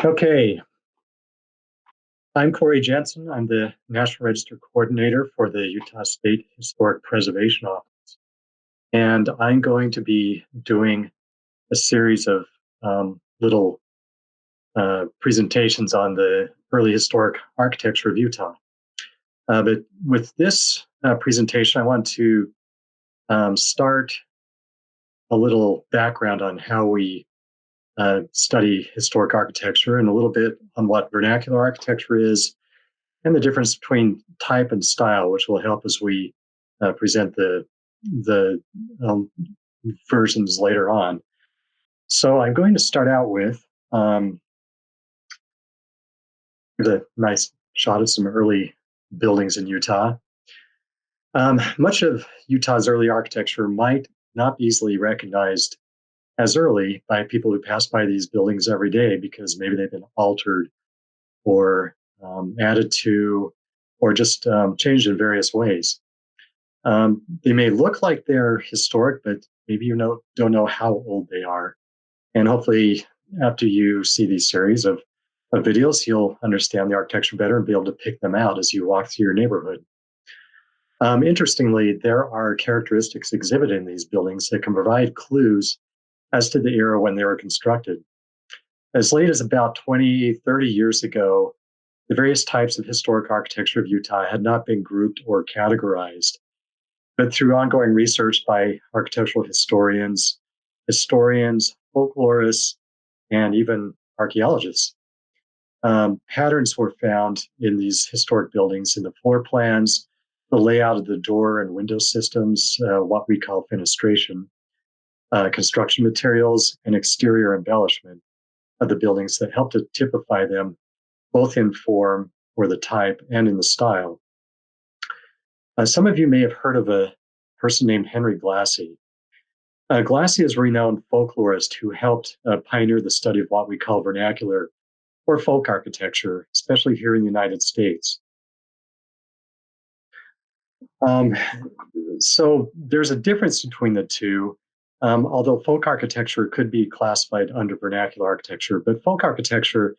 Okay, I'm Corey Jensen. I'm the National Register Coordinator for the Utah State Historic Preservation Office. And I'm going to be doing a series of little presentations on the early historic architecture of Utah. But with this presentation, I want to start a little background on how we study historic architecture and a little bit on what vernacular architecture is and the difference between type and style, which will help as we present the versions later on. So I'm going to start out with the nice shot of some early buildings in Utah. Much of Utah's early architecture might not be easily recognized as early by people who pass by these buildings every day because maybe they've been altered or added to or just changed in various ways. They may look like they're historic, but maybe don't know how old they are. And hopefully, after you see these series of videos, you'll understand the architecture better and be able to pick them out as you walk through your neighborhood. Interestingly, there are characteristics exhibited in these buildings that can provide clues as to the era when they were constructed. As late as about 20, 30 years ago, the various types of historic architecture of Utah had not been grouped or categorized. But through ongoing research by architectural historians, folklorists, and even archaeologists, patterns were found in these historic buildings in the floor plans, the layout of the door and window systems, what we call fenestration, construction materials, and exterior embellishment of the buildings that help to typify them both in form or the type and in the style. Some of you may have heard of a person named Henry Glassy. Glassy is a renowned folklorist who helped pioneer the study of what we call vernacular or folk architecture, especially here in the United States. So there's a difference between the two, although folk architecture could be classified under vernacular architecture, but folk architecture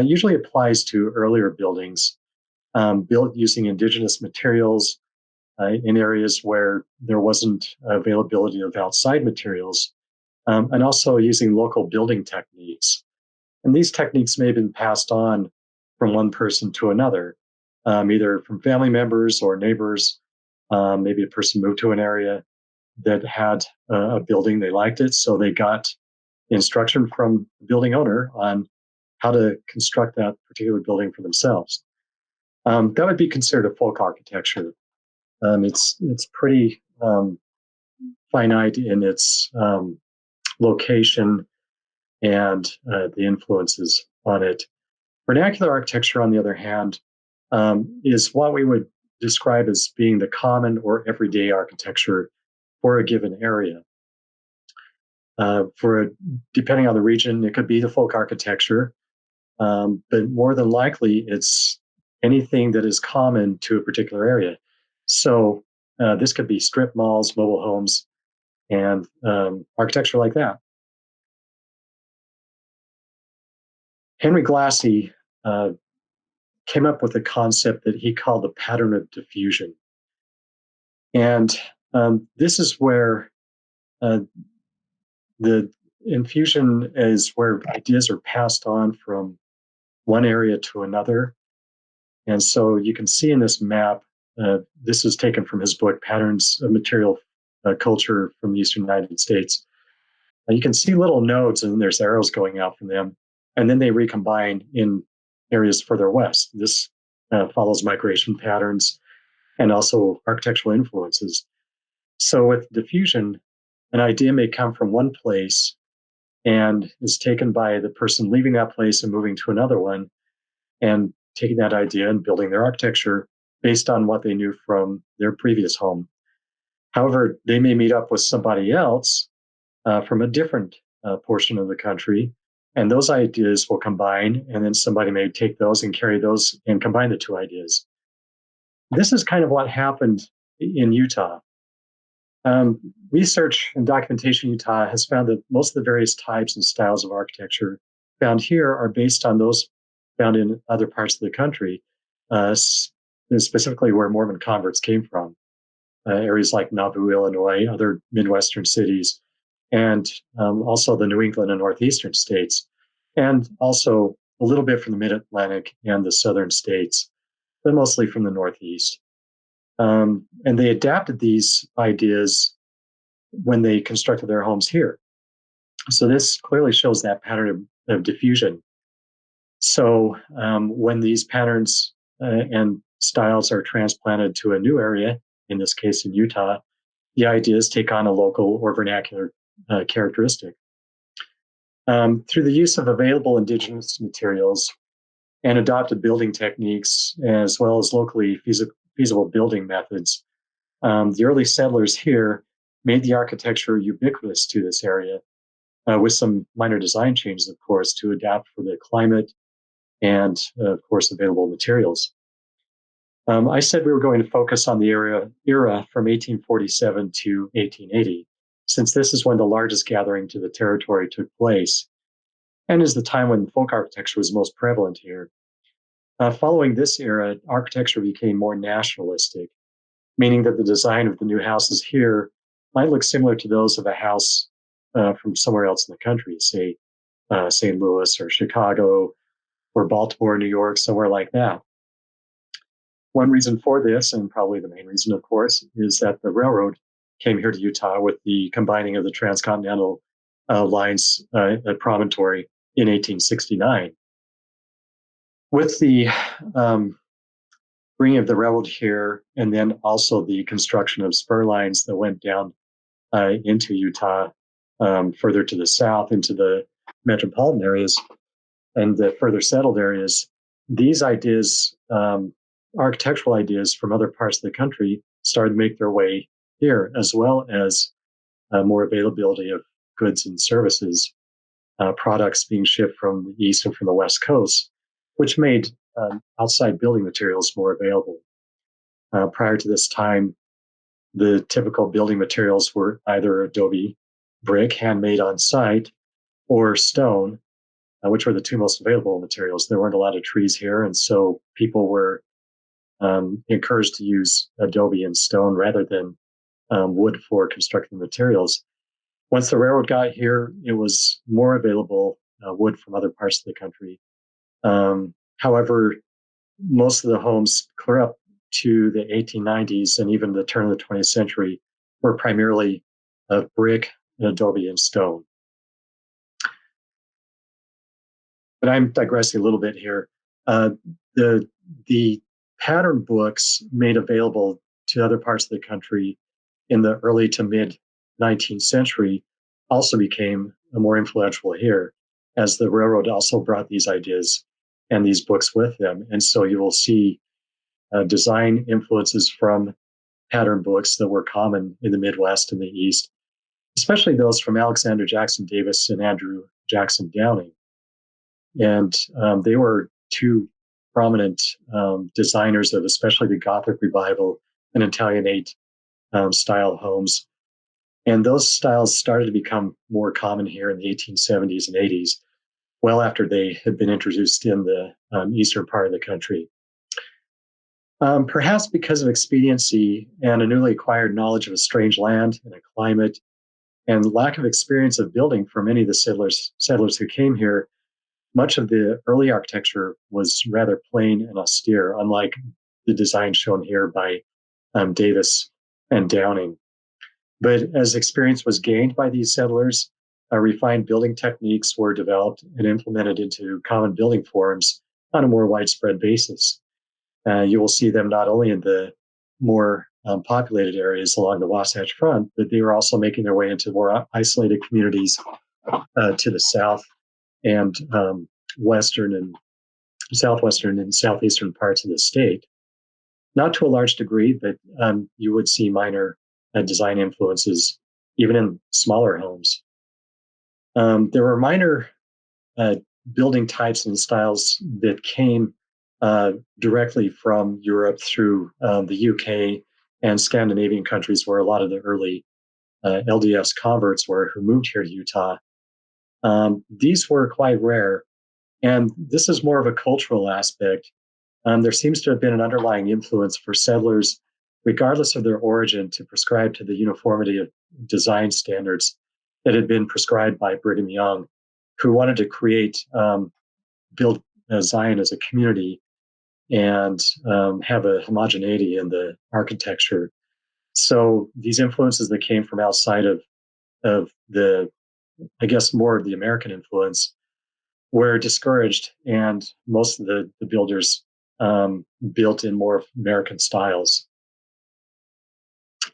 usually applies to earlier buildings built using indigenous materials in areas where there wasn't availability of outside materials, and also using local building techniques. And these techniques may have been passed on from one person to another, either from family members or neighbors. Maybe a person moved to an area that had a building, they liked it, so they got instruction from the building owner on how to construct that particular building for themselves. That would be considered a folk architecture. It's pretty finite in its location and the influences on it. Vernacular architecture, on the other hand, is what we would describe as being the common or everyday architecture for a given area. Depending on the region, it could be the folk architecture, but more than likely, it's anything that is common to a particular area. So this could be strip malls, mobile homes, and architecture like that. Henry Glassy came up with a concept that he called the pattern of diffusion. And this is where the infusion is where ideas are passed on from one area to another. And so you can see in this map, this is taken from his book, Patterns of Material Culture from the Eastern United States. And you can see little nodes and there's arrows going out from them. And then they recombine in areas further west. This follows migration patterns and also architectural influences. So with diffusion, an idea may come from one place and is taken by the person leaving that place and moving to another one and taking that idea and building their architecture based on what they knew from their previous home. However, they may meet up with somebody else from a different portion of the country, and those ideas will combine, and then somebody may take those and carry those and combine the two ideas. This is kind of what happened in Utah. Research and documentation in Utah has found that most of the various types and styles of architecture found here are based on those found in other parts of the country, uh, specifically where Mormon converts came from, areas like Nauvoo, Illinois, other Midwestern cities, and also the New England and Northeastern states, and also a little bit from the Mid Atlantic and the Southern states, but mostly from the Northeast. And they adapted these ideas when they constructed their homes here. So this clearly shows that pattern of diffusion. So when these patterns and styles are transplanted to a new area, in this case in Utah, the ideas take on a local or vernacular characteristic. Through the use of available indigenous materials and adopted building techniques, as well as locally feasible building methods, the early settlers here made the architecture ubiquitous to this area, with some minor design changes, of course, to adapt for the climate and, of course, available materials. I said we were going to focus on the era from 1847 to 1880, since this is when the largest gathering to the territory took place, and is the time when folk architecture was most prevalent here. Following this era, architecture became more nationalistic, meaning that the design of the new houses here might look similar to those of a house from somewhere else in the country, say St. Louis or Chicago or Baltimore, New York, somewhere like that. One reason for this, and probably the main reason, of course, is that the railroad came here to Utah with the combining of the transcontinental lines at Promontory in 1869. With the bringing of the railroad here, and then also the construction of spur lines that went down into Utah, further to the south into the metropolitan areas and the further settled areas, these ideas, architectural ideas from other parts of the country, started to make their way here, as well as more availability of goods and services, products being shipped from the east and from the west coast, which made outside building materials more available. Prior to this time, the typical building materials were either adobe, brick, handmade on site, or stone, which were the two most available materials. There weren't a lot of trees here, and so people were encouraged to use adobe and stone rather than wood for constructing materials. Once the railroad got here, it was more available wood from other parts of the country. However, most of the homes clear up to the 1890s and even the turn of the 20th century were primarily of brick, and adobe, and stone. But I'm digressing a little bit here. The pattern books made available to other parts of the country in the early to mid 19th century also became more influential here, as the railroad also brought these ideas and these books with them. And so you will see design influences from pattern books that were common in the Midwest and the East, especially those from Alexander Jackson Davis and Andrew Jackson Downing. And they were two prominent designers of especially the Gothic revival and Italianate style homes. And those styles started to become more common here in the 1870s and 80s, well after they had been introduced in the eastern part of the country. Perhaps because of expediency and a newly acquired knowledge of a strange land and a climate, and lack of experience of building for many of the settlers who came here, much of the early architecture was rather plain and austere, unlike the design shown here by Davis and Downing. But as experience was gained by these settlers, refined building techniques were developed and implemented into common building forms on a more widespread basis. You will see them not only in the more populated areas along the Wasatch Front, but they were also making their way into more isolated communities to the south and western and southwestern and southeastern parts of the state. Not to a large degree, but you would see minor design influences even in smaller homes. There were minor building types and styles that came directly from Europe through the UK and Scandinavian countries, where a lot of the early LDS converts were who moved here to Utah. These were quite rare, And this is more of a cultural aspect. There seems to have been an underlying influence for settlers, regardless of their origin, to prescribe to the uniformity of design standards that had been prescribed by Brigham Young, who wanted to build Zion as a community and have a homogeneity in the architecture. So these influences that came from outside of the, I guess, more of the American influence were discouraged, and most of the builders built in more American styles.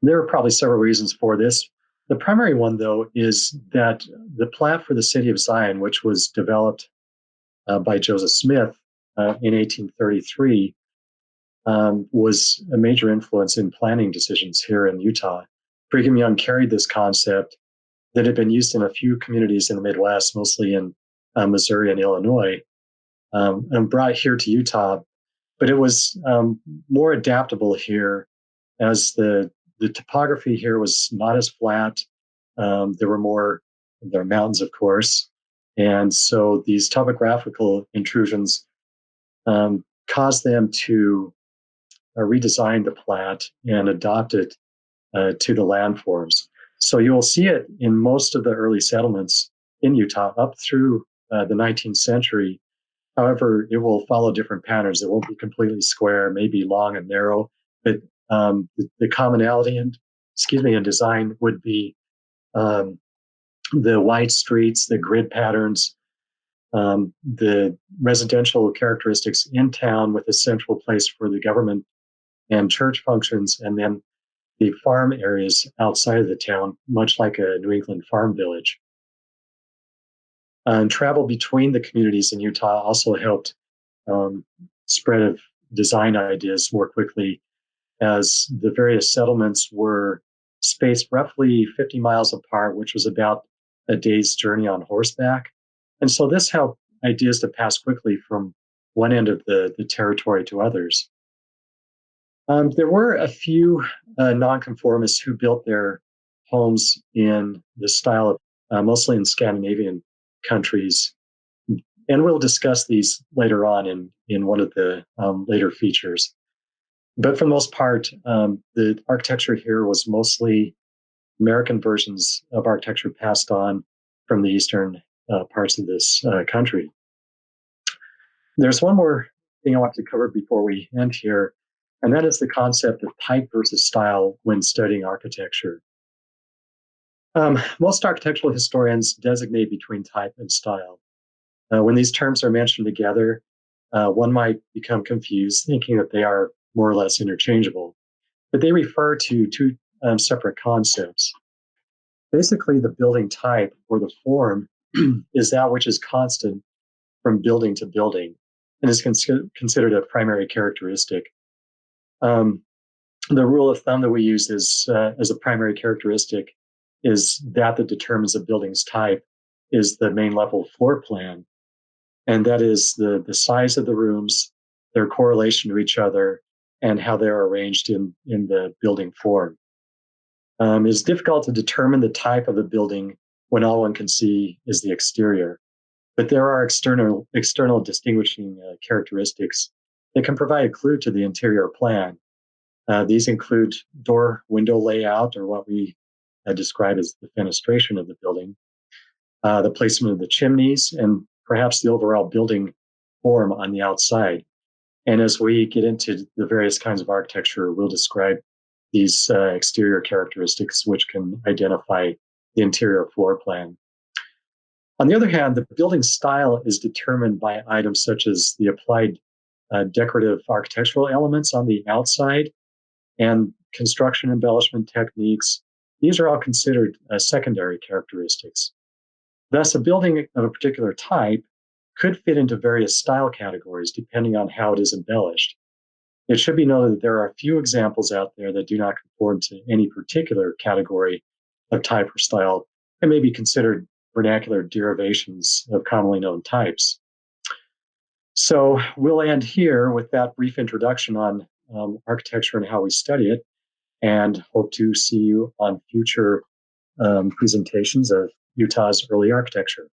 There are probably several reasons for this. The primary one, though, is that the plan for the city of Zion, which was developed by Joseph Smith in 1833, was a major influence in planning decisions here in Utah. Brigham Young carried this concept that had been used in a few communities in the Midwest, mostly in Missouri and Illinois, and brought here to Utah. But it was more adaptable here, as the topography here was not as flat. There are mountains, of course. And so these topographical intrusions caused them to redesign the plat and adopt it to the landforms. So you will see it in most of the early settlements in Utah up through the 19th century. However, it will follow different patterns. It won't be completely square, maybe long and narrow, but the commonality in design would be um, the wide streets, the grid patterns, the residential characteristics in town with a central place for the government and church functions, and then the farm areas outside of the town, much like a New England farm village. And travel between the communities in Utah also helped um, spread of design ideas more quickly, as the various settlements were spaced roughly 50 miles apart, which was about a day's journey on horseback. And so this helped ideas to pass quickly from one end of the territory to others. There were a few nonconformists who built their homes in the style of mostly in Scandinavian countries. And we'll discuss these later on in one of the later features. But for the most part, the architecture here was mostly American versions of architecture passed on from the eastern parts of this country. There's one more thing I want to cover before we end here, and that is the concept of type versus style when studying architecture. Most architectural historians designate between type and style. When these terms are mentioned together, one might become confused, thinking that they are more or less interchangeable, but they refer to two separate concepts. Basically, the building type or the form is that which is constant from building to building and is considered a primary characteristic. Um, the rule of thumb that we use is as a primary characteristic is that determines a building's type is the main level floor plan, and that is the size of the rooms, their correlation to each other, and how they're arranged in the building form. It's difficult to determine the type of a building when all one can see is the exterior, but there are external distinguishing characteristics that can provide a clue to the interior plan. These include door window layout, or what we describe as the fenestration of the building, the placement of the chimneys, and perhaps the overall building form on the outside. And as we get into the various kinds of architecture, we'll describe these exterior characteristics, which can identify the interior floor plan. On the other hand, the building style is determined by items such as the applied decorative architectural elements on the outside and construction embellishment techniques. These are all considered secondary characteristics. Thus, a building of a particular type could fit into various style categories depending on how it is embellished. It should be noted that there are a few examples out there that do not conform to any particular category of type or style and may be considered vernacular derivations of commonly known types. So we'll end here with that brief introduction on architecture and how we study it, and hope to see you on future presentations of Utah's early architecture.